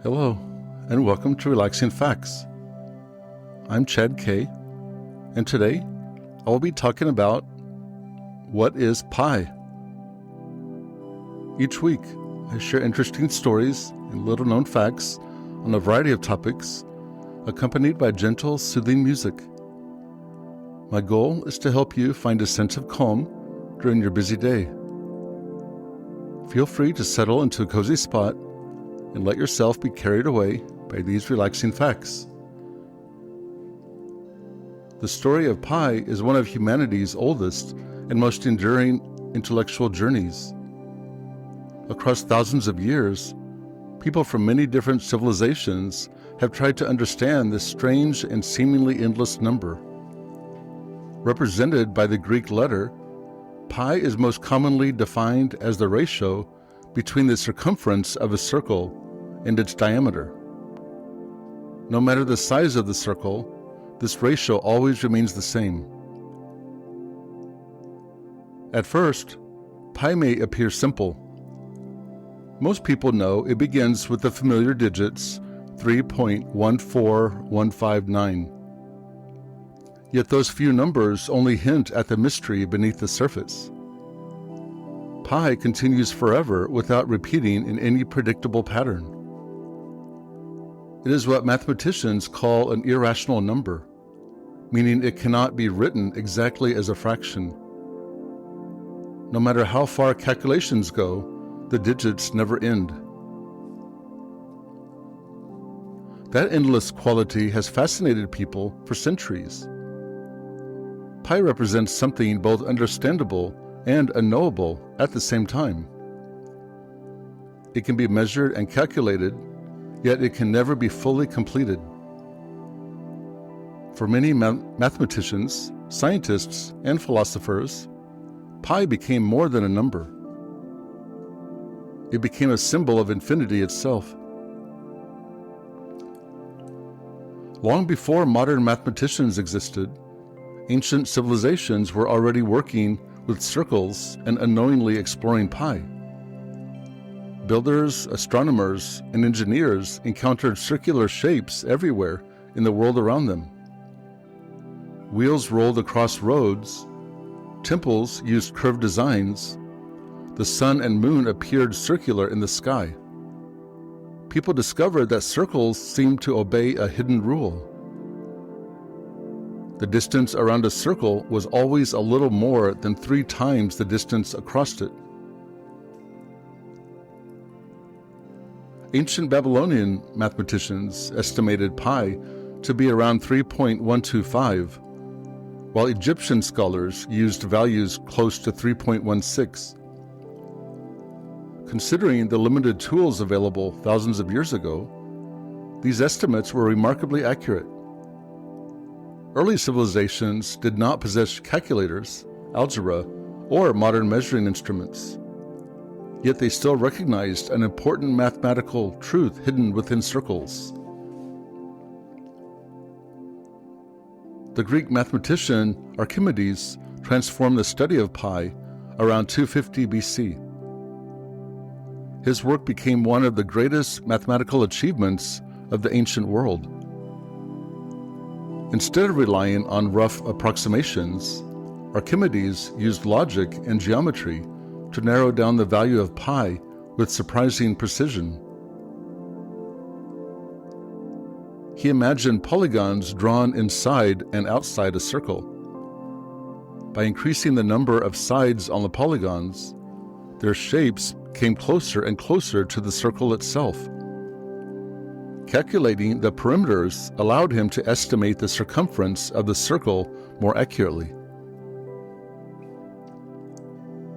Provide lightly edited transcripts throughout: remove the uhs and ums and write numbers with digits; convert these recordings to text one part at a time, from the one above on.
Hello, and welcome to Relaxing Facts. I'm Chad K, and today I will be talking about what is pi. Each week, I share interesting stories and little-known facts on a variety of topics, accompanied by gentle, soothing music. My goal is to help you find a sense of calm during your busy day. Feel free to settle into a cozy spot and let yourself be carried away by these relaxing facts. The story of pi is one of humanity's oldest and most enduring intellectual journeys. Across thousands of years, people from many different civilizations have tried to understand this strange and seemingly endless number. Represented by the Greek letter, pi is most commonly defined as the ratio between the circumference of a circle and its diameter. No matter the size of the circle, this ratio always remains the same. At first, pi may appear simple. Most people know it begins with the familiar digits 3.14159. Yet those few numbers only hint at the mystery beneath the surface. Pi continues forever without repeating in any predictable pattern. It is what mathematicians call an irrational number, meaning it cannot be written exactly as a fraction. No matter how far calculations go, the digits never end. That endless quality has fascinated people for centuries. Pi represents something both understandable and unknowable at the same time. It can be measured and calculated, yet it can never be fully completed. For many mathematicians, scientists, and philosophers, pi became more than a number. It became a symbol of infinity itself. Long before modern mathematicians existed, ancient civilizations were already working with circles and unknowingly exploring pi. Builders, astronomers, and engineers encountered circular shapes everywhere in the world around them. Wheels rolled across roads, temples used curved designs, the sun and moon appeared circular in the sky. People discovered that circles seemed to obey a hidden rule. The distance around a circle was always a little more than 3 times the distance across it. Ancient Babylonian mathematicians estimated pi to be around 3.125, while Egyptian scholars used values close to 3.16. Considering the limited tools available thousands of years ago, these estimates were remarkably accurate. Early civilizations did not possess calculators, algebra, or modern measuring instruments. Yet they still recognized an important mathematical truth hidden within circles. The Greek mathematician Archimedes transformed the study of pi around 250 BC. His work became one of the greatest mathematical achievements of the ancient world. Instead of relying on rough approximations, Archimedes used logic and geometry to narrow down the value of pi with surprising precision. He imagined polygons drawn inside and outside a circle. By increasing the number of sides on the polygons, their shapes came closer and closer to the circle itself. Calculating the perimeters allowed him to estimate the circumference of the circle more accurately.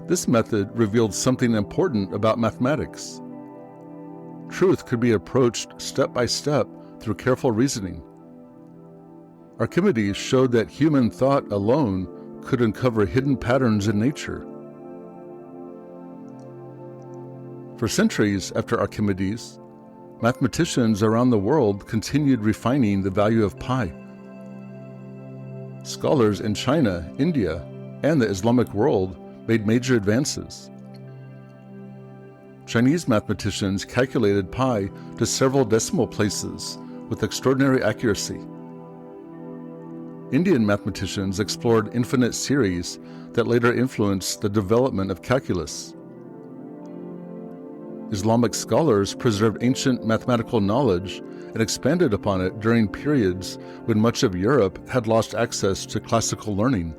This method revealed something important about mathematics. Truth could be approached step by step through careful reasoning. Archimedes showed that human thought alone could uncover hidden patterns in nature. For centuries after Archimedes, mathematicians around the world continued refining the value of pi. Scholars in China, India, and the Islamic world made major advances. Chinese mathematicians calculated pi to several decimal places with extraordinary accuracy. Indian mathematicians explored infinite series that later influenced the development of calculus. Islamic scholars preserved ancient mathematical knowledge and expanded upon it during periods when much of Europe had lost access to classical learning.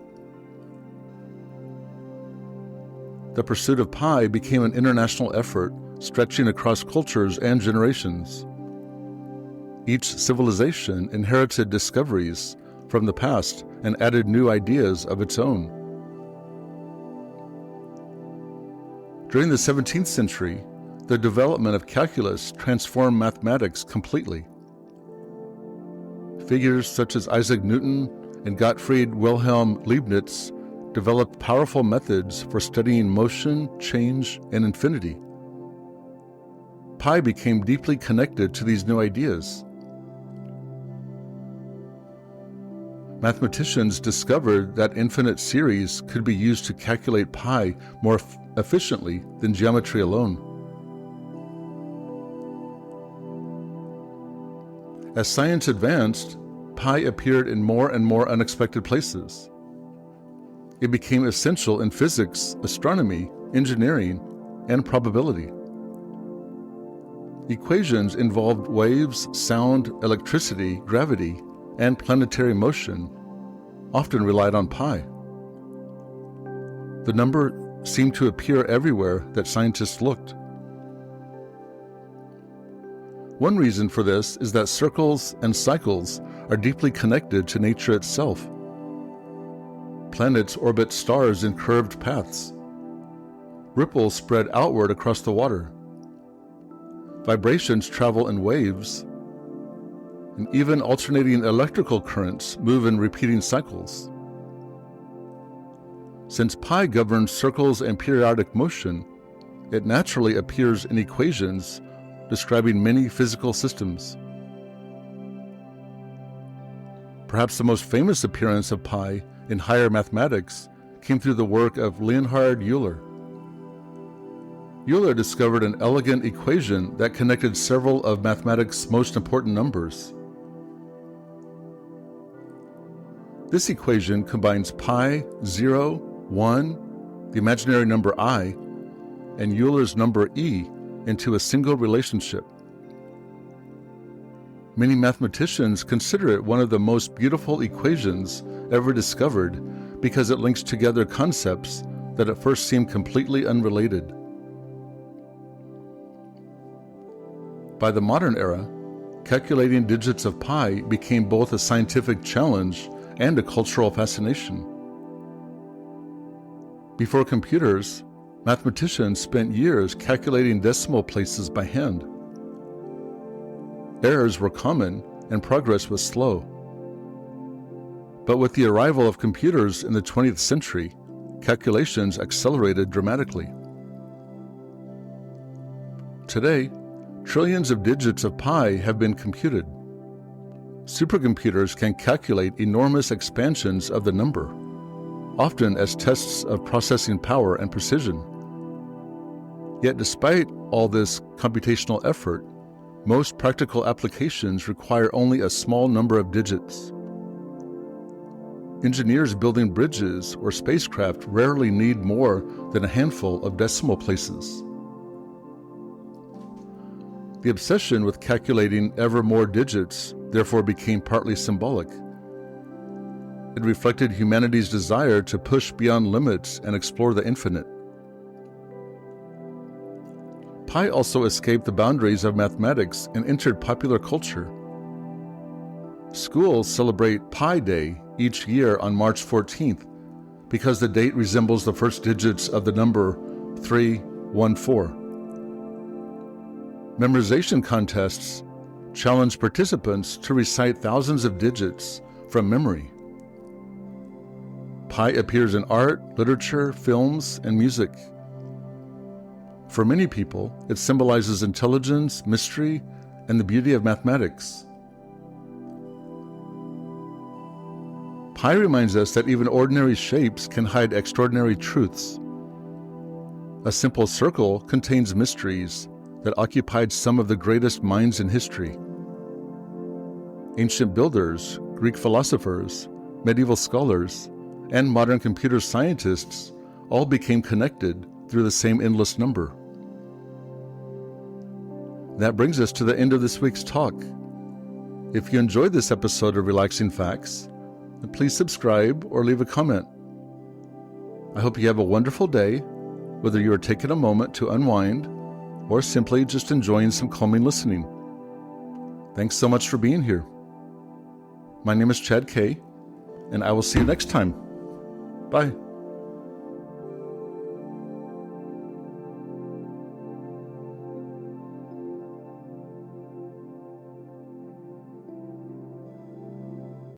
The pursuit of pi became an international effort stretching across cultures and generations. Each civilization inherited discoveries from the past and added new ideas of its own. During the 17th century, the development of calculus transformed mathematics completely. Figures such as Isaac Newton and Gottfried Wilhelm Leibniz developed powerful methods for studying motion, change, and infinity. Pi became deeply connected to these new ideas. Mathematicians discovered that infinite series could be used to calculate pi more efficiently than geometry alone. As science advanced, pi appeared in more and more unexpected places. It became essential in physics, astronomy, engineering, and probability. Equations involved waves, sound, electricity, gravity, and planetary motion often relied on pi. The number seemed to appear everywhere that scientists looked. One reason for this is that circles and cycles are deeply connected to nature itself. Planets orbit stars in curved paths. Ripples spread outward across the water. Vibrations travel in waves, and even alternating electrical currents move in repeating cycles. Since pi governs circles and periodic motion, it naturally appears in equations describing many physical systems. Perhaps the most famous appearance of pi in higher mathematics came through the work of Leonhard Euler. Euler discovered an elegant equation that connected several of mathematics' most important numbers. This equation combines pi, 0, 1, the imaginary number I, and Euler's number E into a single relationship. Many mathematicians consider it one of the most beautiful equations ever discovered because it links together concepts that at first seemed completely unrelated. By the modern era, calculating digits of pi became both a scientific challenge and a cultural fascination. Before computers, mathematicians spent years calculating decimal places by hand. Errors were common and progress was slow. But with the arrival of computers in the 20th century, calculations accelerated dramatically. Today, trillions of digits of pi have been computed. Supercomputers can calculate enormous expansions of the number, often as tests of processing power and precision. Yet despite all this computational effort, most practical applications require only a small number of digits. Engineers building bridges or spacecraft rarely need more than a handful of decimal places. The obsession with calculating ever more digits therefore became partly symbolic. It reflected humanity's desire to push beyond limits and explore the infinite. Pi also escaped the boundaries of mathematics and entered popular culture. Schools celebrate Pi Day each year on March 14th because the date resembles the first digits of the number 314. Memorization contests challenge participants to recite thousands of digits from memory. Pi appears in art, literature, films, and music. For many people, it symbolizes intelligence, mystery, and the beauty of mathematics. Pi reminds us that even ordinary shapes can hide extraordinary truths. A simple circle contains mysteries that occupied some of the greatest minds in history. Ancient builders, Greek philosophers, medieval scholars, and modern computer scientists all became connected through the same endless number. That brings us to the end of this week's talk. If you enjoyed this episode of Relaxing Facts, then please subscribe or leave a comment. I hope you have a wonderful day, whether you are taking a moment to unwind or simply just enjoying some calming listening. Thanks so much for being here. My name is Chad K, and I will see you next time. Bye.